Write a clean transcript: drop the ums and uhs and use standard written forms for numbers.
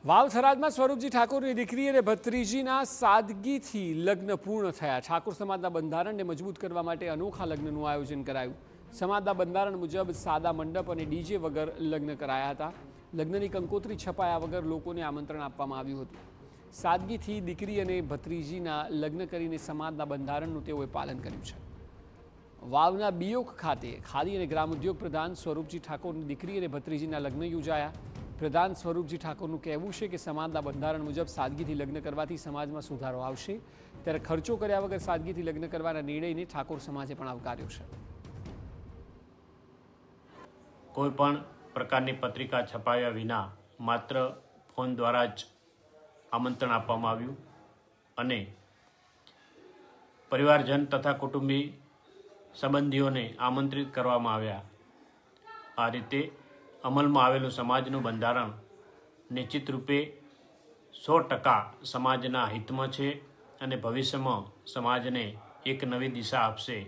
વાવ થરાદમાં સ્વરૂપજી ઠાકોરની દીકરી અને ભત્રીજીના સાદગીથી લગ્ન પૂર્ણ થયા. ઠાકોર સમાજના બંધારણને મજબૂત કરવા માટે અનોખા લગ્નનું આયોજન કરાયું. સમાજના બંધારણ મુજબ સાદા મંડપ અને ડીજે વગર લગ્ન કરાયા હતા. લગ્નની કંકોત્રી છપાયા વગર લોકોને આમંત્રણ આપવામાં આવ્યું હતું. સાદગીથી દીકરી અને ભત્રીજીના લગ્ન કરીને સમાજના બંધારણનું તેઓએ પાલન કર્યું છે. વાવના બીયોક ખાતે ખાદી અને ગ્રામોદ્યોગ પ્રધાન સ્વરૂપજી ઠાકોરની દીકરી અને ભત્રીજીના લગ્ન યોજાયા. પ્રધાન સ્વરૂપજી ઠાકોરનું કહેવું છે કે સમાજના બંધારણ મુજબ સાદગીથી લગ્ન કરવાથી સમાજમાં સુધારો આવશે, ત્યારે ખર્ચો કર્યા વગર સાદગીથી લગ્ન કરવાના નિર્ણયને ઠાકોર સમાજે પણ આવકાર્યો છે. કોઈ પણ પ્રકારની પત્રિકા છપાવ્યા વિના માત્ર ફોન દ્વારા જ આમંત્રણ આપવામાં આવ્યું અને પરિવારજન તથા કુટુંબી સંબંધીઓને આમંત્રિત કરવામાં આવ્યા. આ રીતે અમલમાં આવેલું સમાજનું બંધારણ નિશ્ચિત રૂપે 100% સમાજના હિતમાં છે અને ભવિષ્યમાં સમાજને એક નવી દિશા આપશે.